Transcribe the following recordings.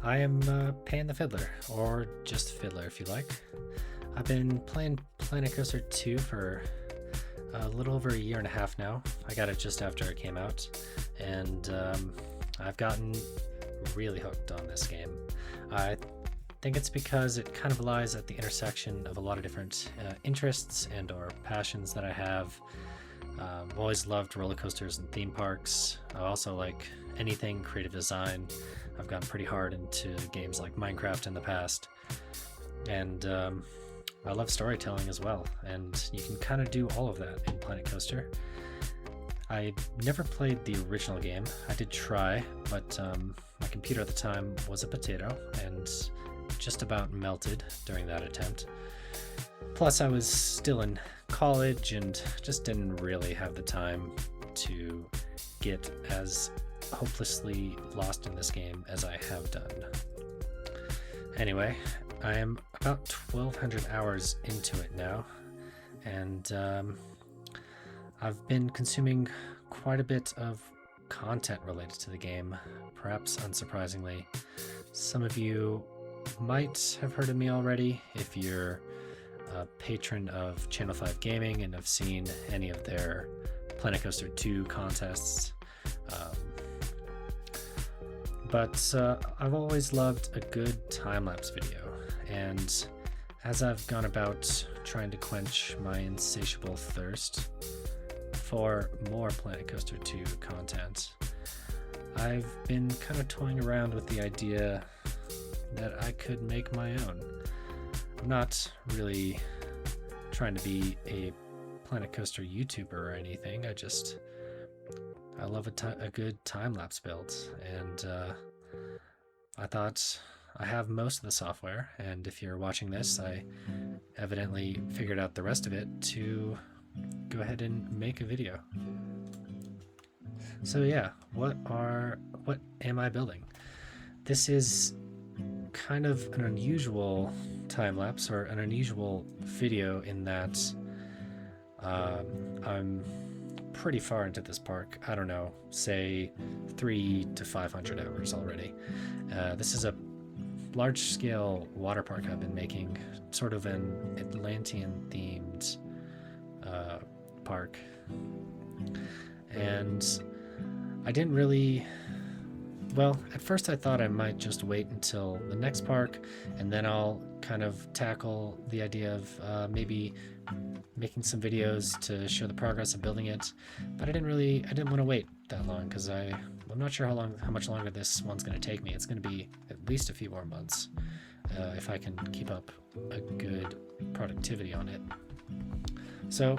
I am Pan the Fiddler, or just Fiddler if you like. I've been playing Planet Coaster 2 for a little over a year and a half now. I got it just after it came out, and I've gotten really hooked on this game. I think it's because it kind of lies at the intersection of a lot of different interests and or passions that I have. I've always loved roller coasters and theme parks. I also like anything creative design. I've gotten pretty hard into games like Minecraft in the past, and I love storytelling as well, and you can kind of do all of that in Planet Coaster. I never played the original game. I did try, but my computer at the time was a potato and just about melted during that attempt. Plus, I was still in college and just didn't really have the time to get as hopelessly lost in this game as I have done. Anyway, I am about 1,200 hours into it now, and I've been consuming quite a bit of content related to the game, perhaps unsurprisingly. Some of you might have heard of me already if you're a patron of Channel 5 Gaming and have seen any of their Planet Coaster 2 contests. But I've always loved a good time-lapse video, and as I've gone about trying to quench my insatiable thirst for more Planet Coaster 2 content, I've been kind of toying around with the idea that I could make my own. I'm not really trying to be a Planet Coaster YouTuber or anything. I love a good time-lapse build, and I thought I have most of the software, and if you're watching this, I evidently figured out the rest of it to go ahead and make a video. So yeah, what am I building? This is kind of an unusual time-lapse, or an unusual video, in that I'm pretty far into this park. I don't know, say 300 to 500 hours already. This is a large-scale water park I've been making, sort of an Atlantean-themed park. And I didn't really... Well, at first I thought I might just wait until the next park, and then I'll kind of tackle the idea of maybe making some videos to show the progress of building it. But I didn't want to wait that long, because I'm not sure how much longer this one's going to take me. It's going to be at least a few more months if I can keep up a good productivity on it. So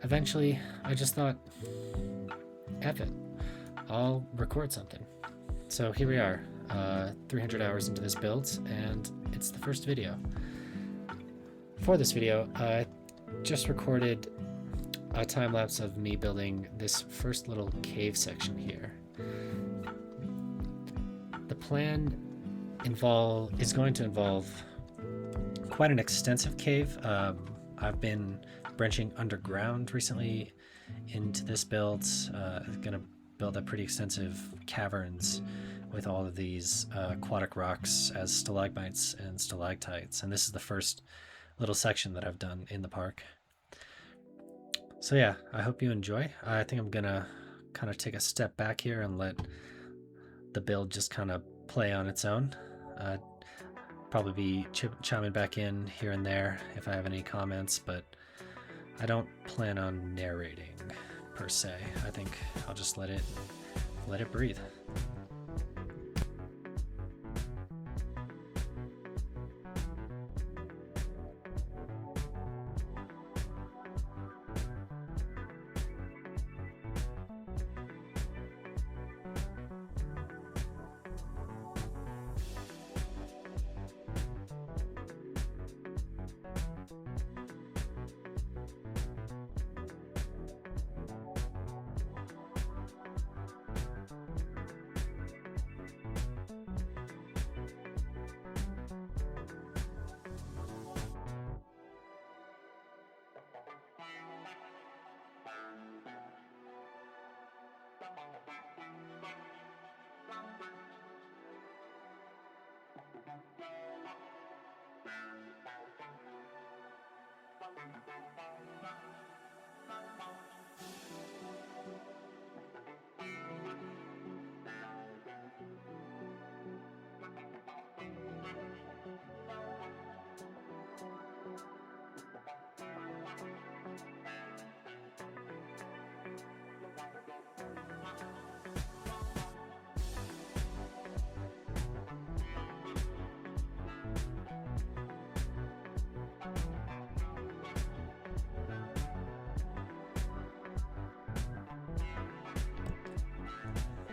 eventually I just thought, F it, I'll record something. So here we are, 300 hours into this build, and it's the first video. For this video, I just recorded a time-lapse of me building this first little cave section here. The plan is going to involve quite an extensive cave. I've been branching underground recently into this build. Gonna build up pretty extensive caverns with all of these aquatic rocks as stalagmites and stalactites, and this is the first little section that I've done in the park. So yeah, I hope you enjoy. I think I'm gonna kind of take a step back here and let the build just kind of play on its own. Probably be chiming back in here and there if I have any comments, but I don't plan on narrating per se. I think I'll just let it breathe.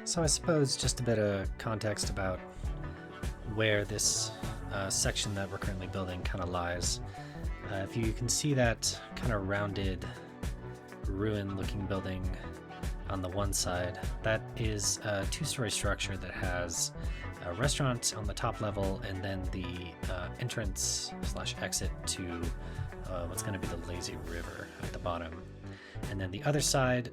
So I suppose just a bit of context about where this section that we're currently building kind of lies. If you can see that kind of rounded ruin-looking building on the one side, that is a two-story structure that has a restaurant on the top level and then the entrance slash exit to what's going to be the lazy river at the bottom. And then the other side,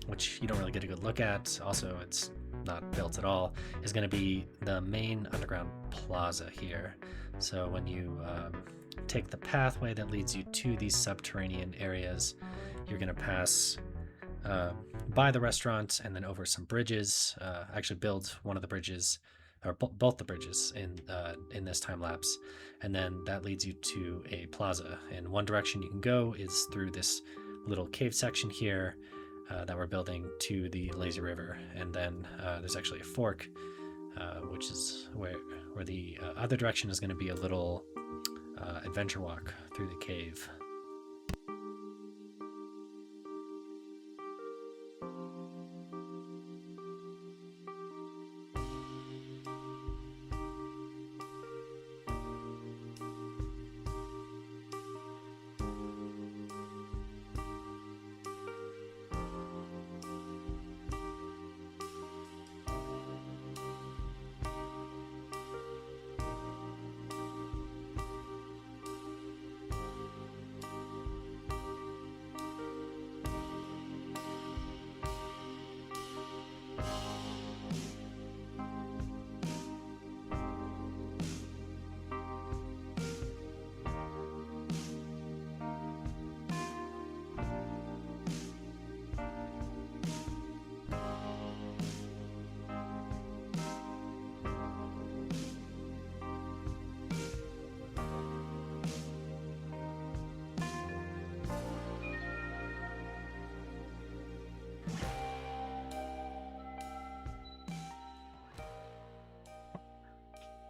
which you don't really get a good look at, also it's not built at all, is going to be the main underground plaza here. So when you take the pathway that leads you to these subterranean areas, you're going to pass by the restaurant and then over some bridges. Actually build one of the bridges, or both the bridges in this time lapse, and then that leads you to a plaza. And one direction you can go is through this little cave section here that we're building to the lazy river, and then there's actually a fork, which is where the other direction is going to be a little adventure walk through the cave.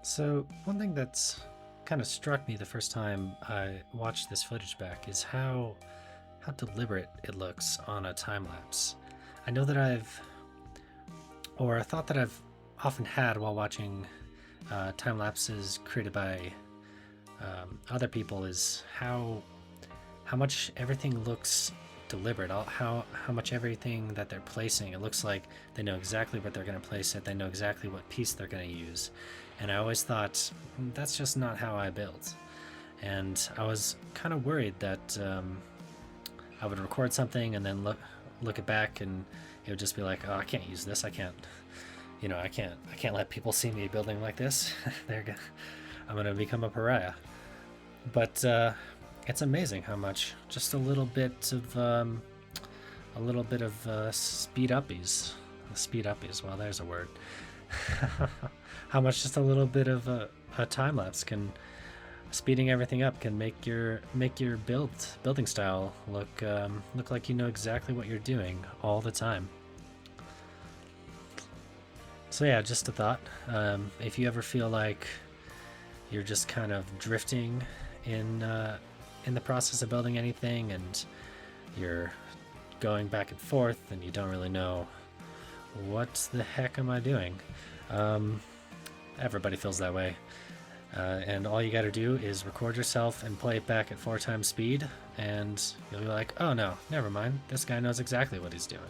So one thing that's kind of struck me the first time I watched this footage back is how deliberate it looks on a time lapse. I know that I thought that I've often had while watching time lapses created by other people, is how much everything looks deliberate, how much everything that they're placing, it looks like they know exactly where they're going to place it, they know exactly what piece they're going to use. And I always thought, that's just not how I build. And I was kind of worried that I would record something and then look it back, and it would just be like, oh, I can't use this, I can't let people see me building like this. I'm gonna become a pariah. But it's amazing how much just a little bit of speed uppies. Well, there's a word. How much just a little bit of a time lapse can, speeding everything up, can make your building style look like you know exactly what you're doing all the time. So yeah, just a thought. If you ever feel like you're just kind of drifting in the process of building anything, and you're going back and forth and you don't really know what the heck am I doing, everybody feels that way. And all you got to do is record yourself and play it back at 4 times speed, and you'll be like, oh no, never mind, this guy knows exactly what he's doing.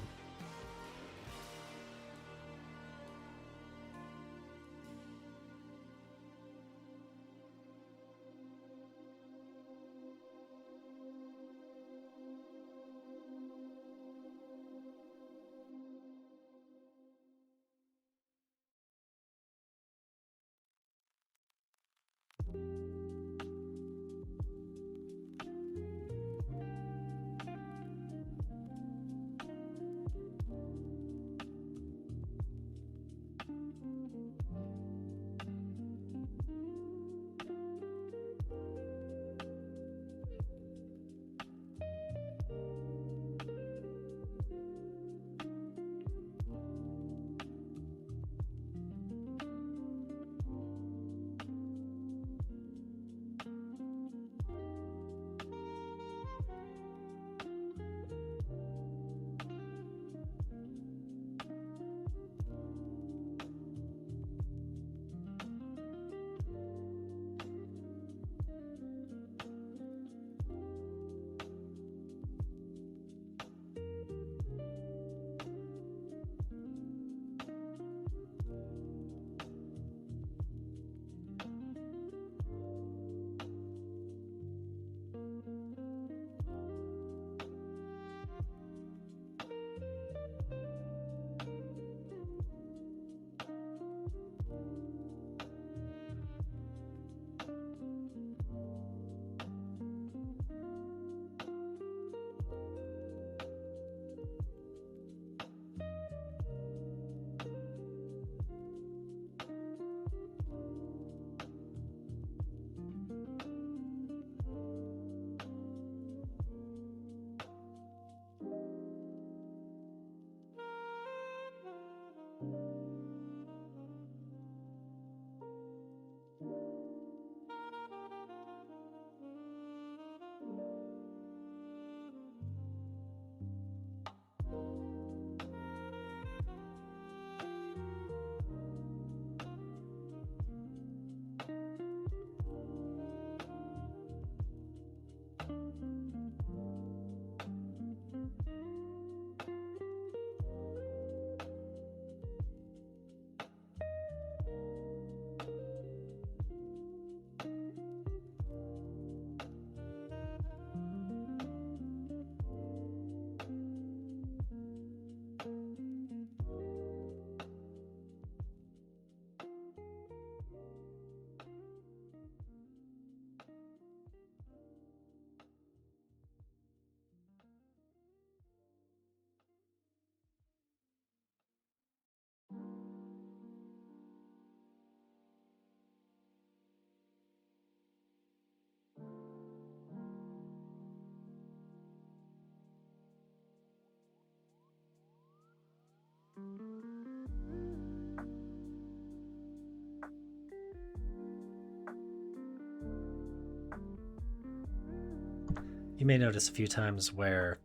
You may notice a few times where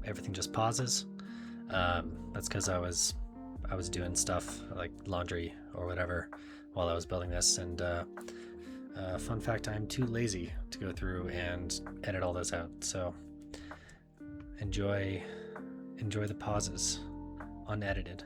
everything just pauses. That's because I was doing stuff like laundry or whatever while I was building this. And fun fact, I'm too lazy to go through and edit all this out. So enjoy the pauses, unedited.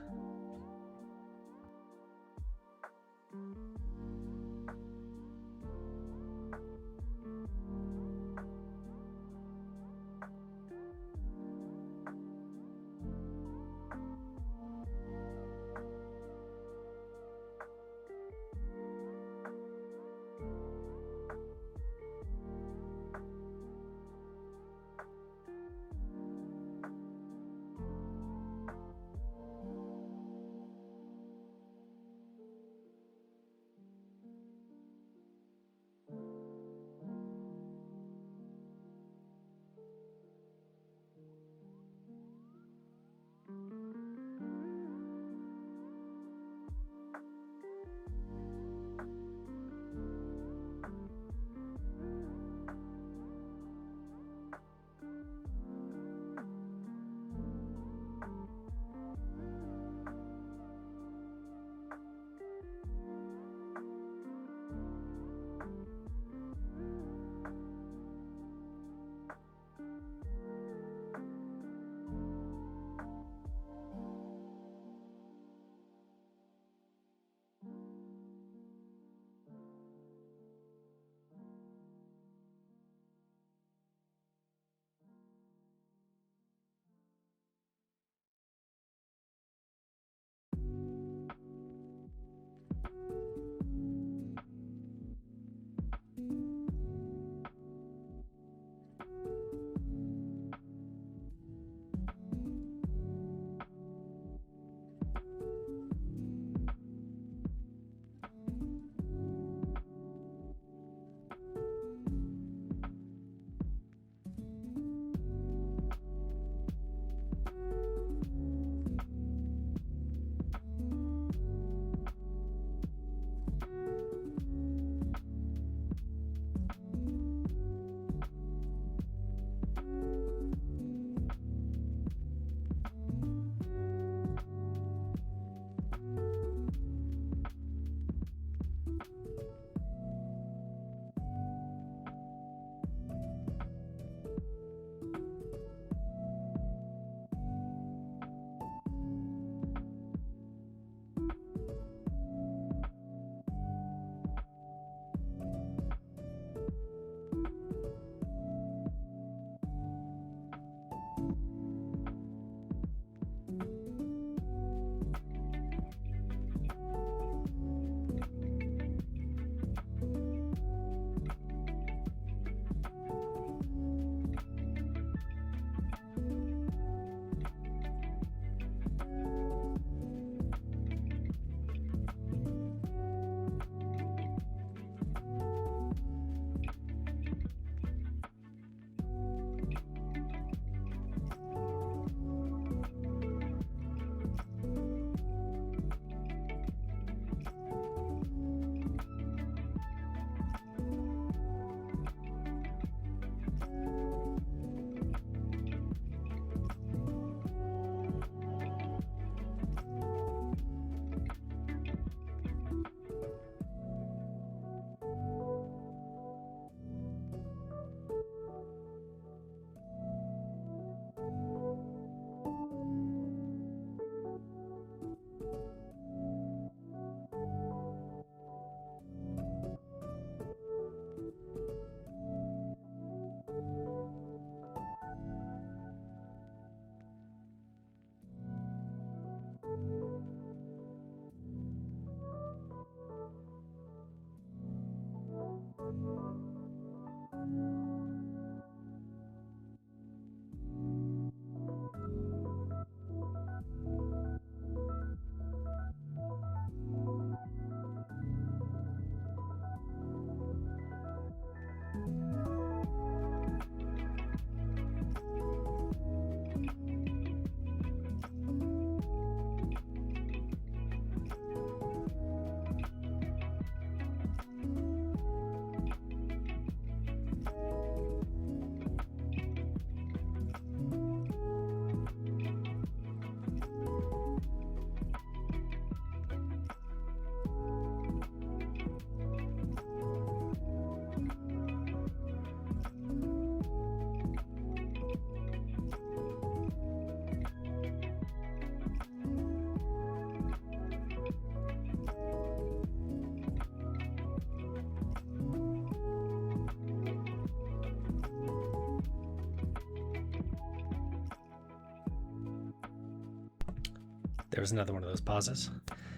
there was another one of those pauses.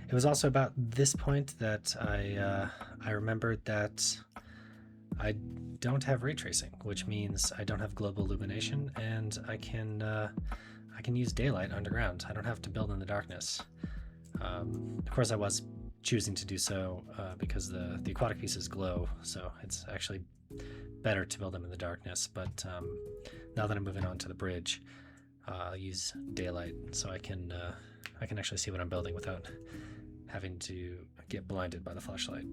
It was also about this point that I remembered that I don't have ray tracing, which means I don't have global illumination, and I can use daylight underground. I don't have to build in the darkness. Of course, I was choosing to do so because the aquatic pieces glow, so it's actually better to build them in the darkness. But now that I'm moving on to the bridge, I'll use daylight so I can actually see what I'm building without having to get blinded by the flashlight.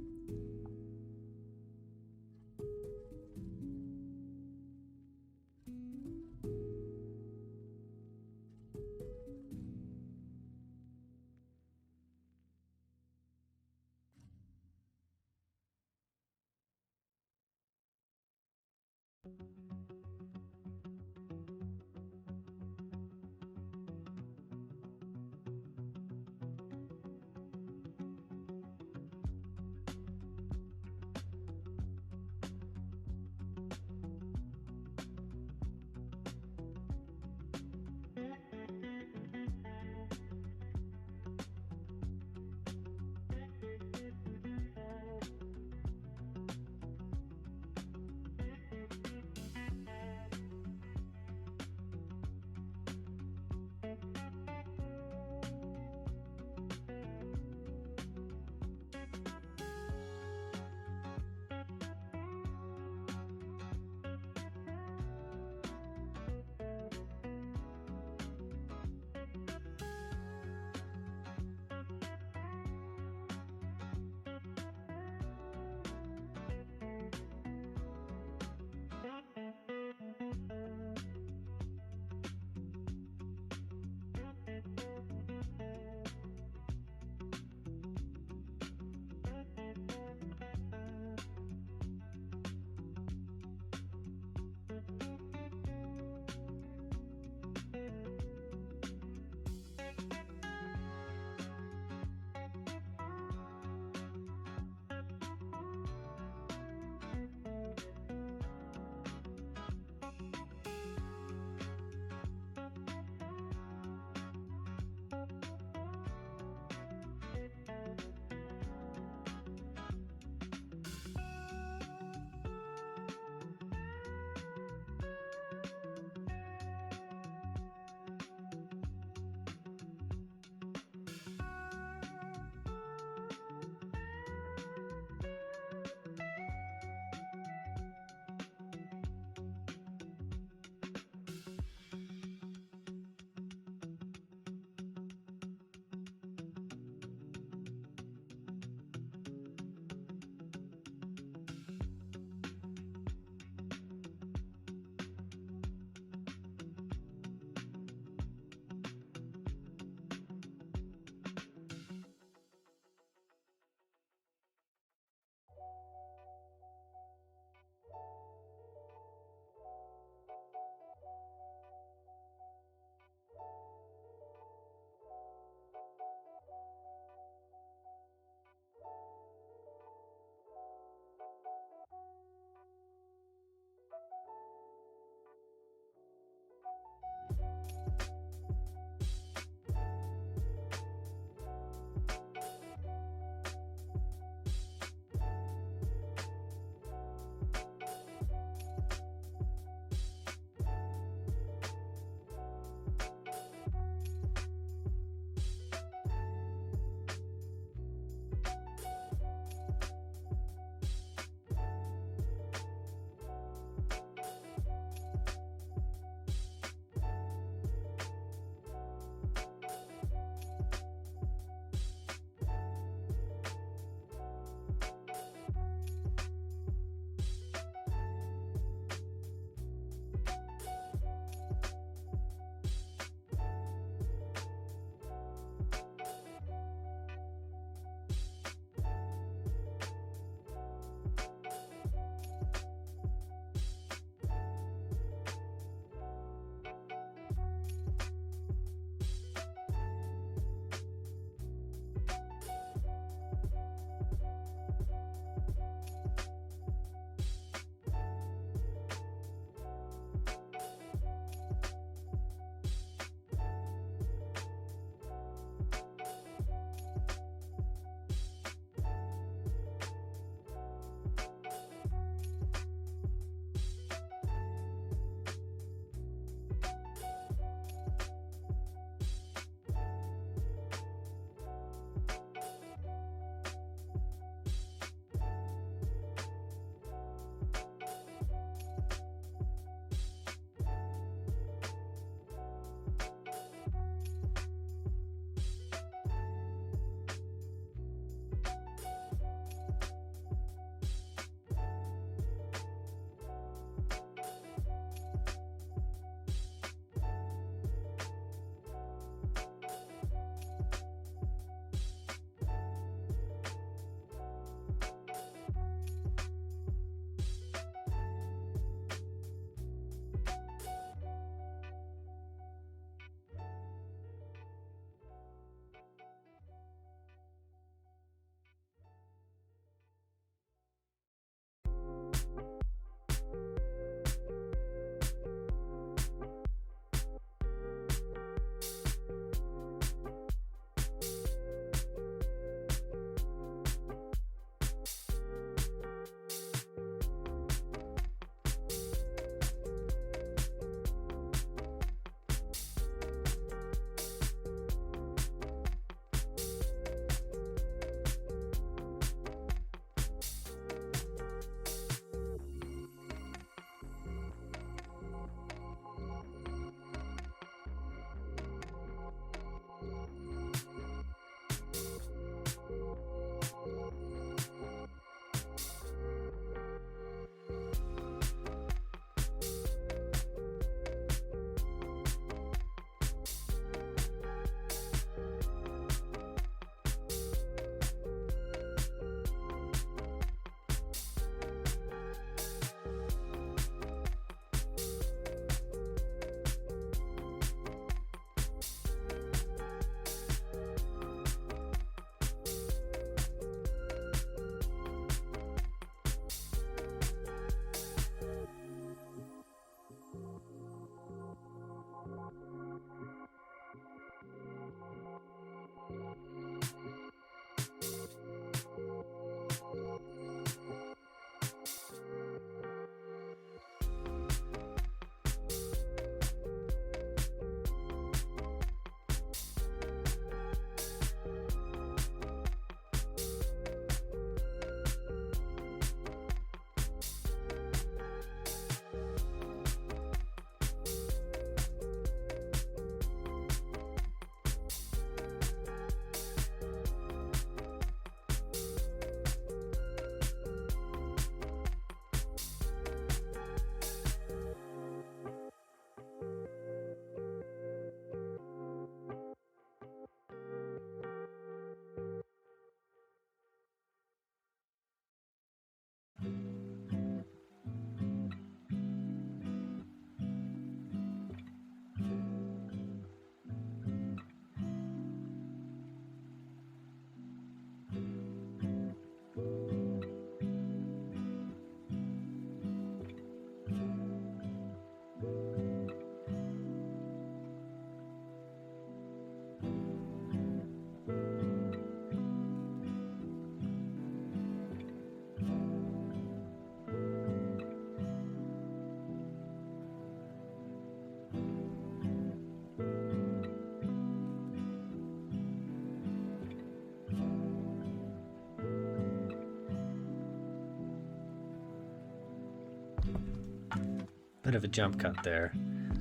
bit of a jump cut there.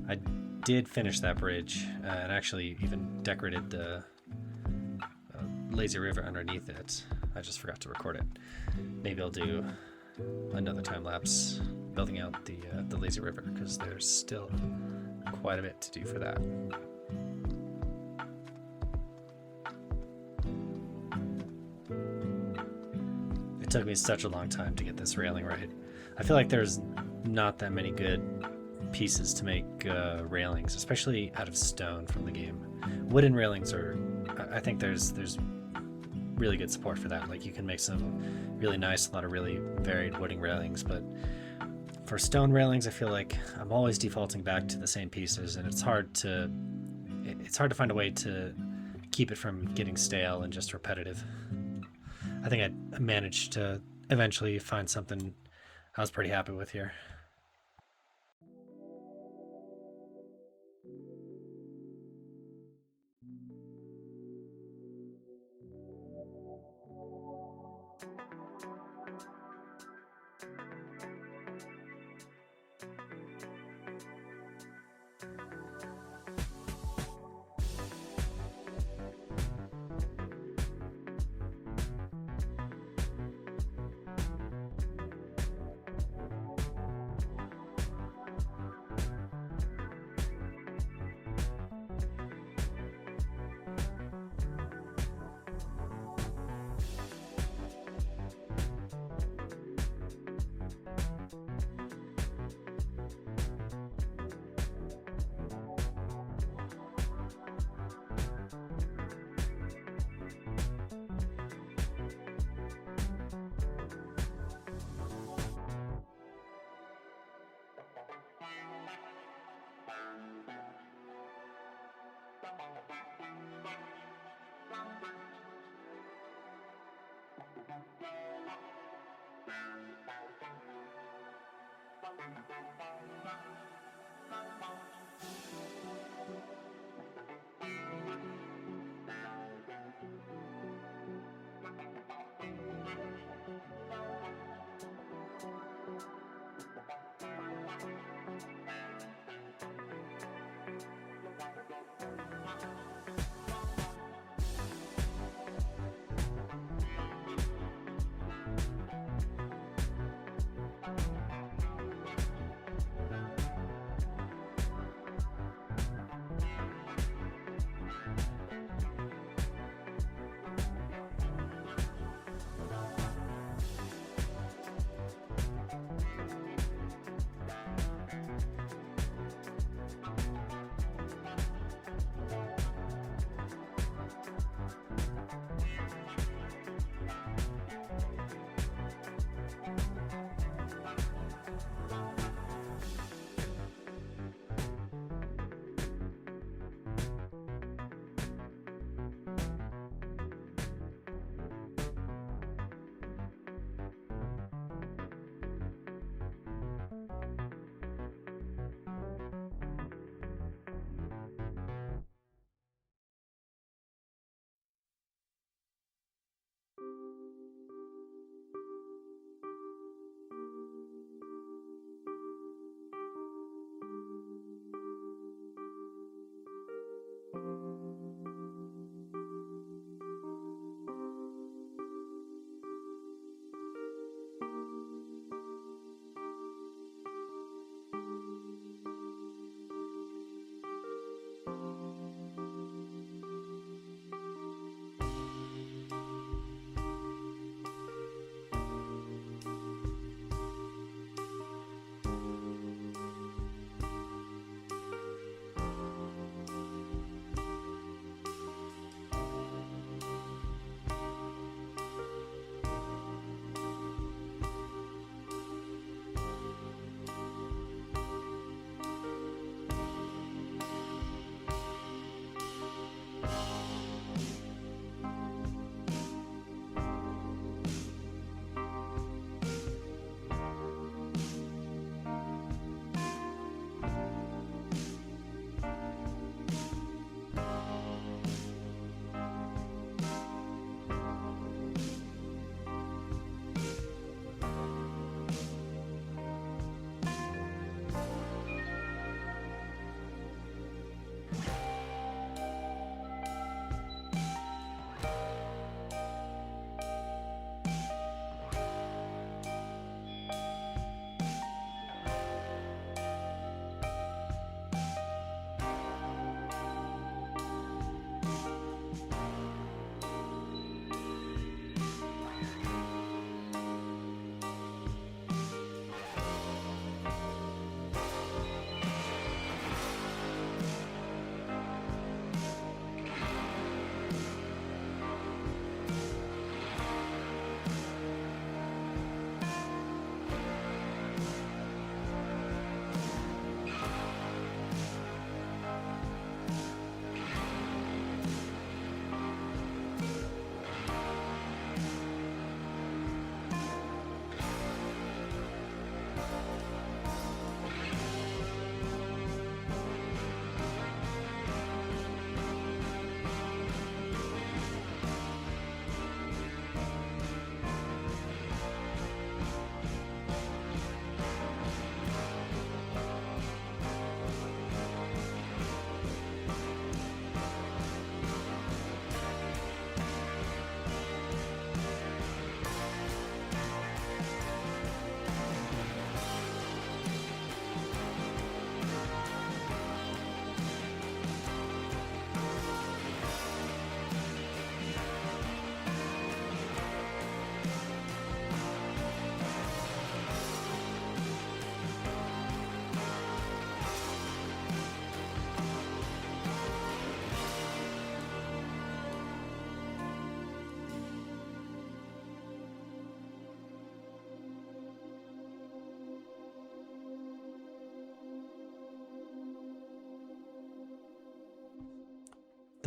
I did finish that bridge and actually even decorated the lazy river underneath it. I just forgot to record it. Maybe I'll do another time lapse building out the lazy river, because there's still quite a bit to do for that. It took me such a long time to get this railing right. I feel like there's not that many good pieces to make railings, especially out of stone from the game. Wooden railings are, I think there's really good support for that. Like, you can make some really nice, a lot of really varied wooden railings, but for stone railings, I feel like I'm always defaulting back to the same pieces, and it's hard to find a way to keep it from getting stale and just repetitive. I think I managed to eventually find something I was pretty happy with here.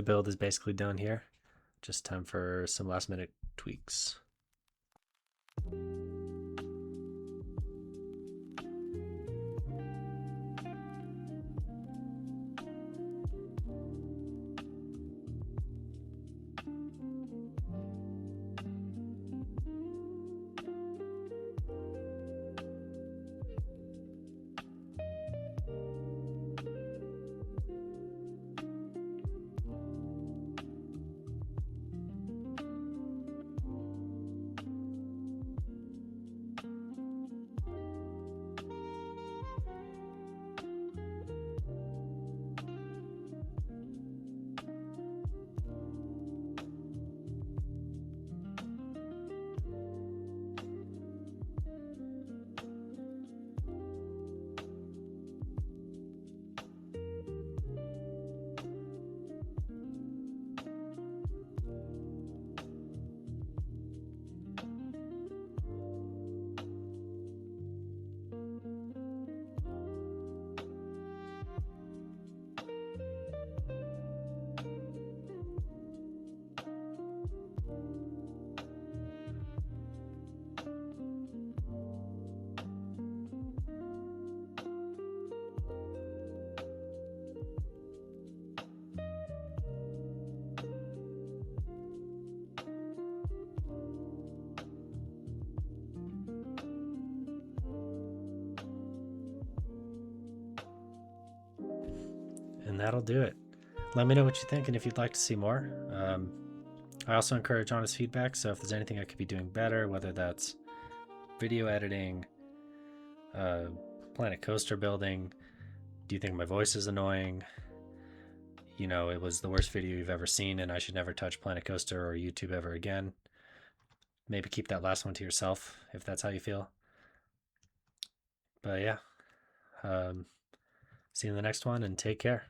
the build is basically done here. Just time for some last minute tweaks. And that'll do it. Let me know what you think and if you'd like to see more. I also encourage honest feedback, so if there's anything I could be doing better, whether that's video editing, Planet Coaster building, do you think my voice is annoying? You know, it was the worst video you've ever seen and I should never touch Planet Coaster or YouTube ever again. Maybe keep that last one to yourself if that's how you feel. But yeah, see you in the next one and take care.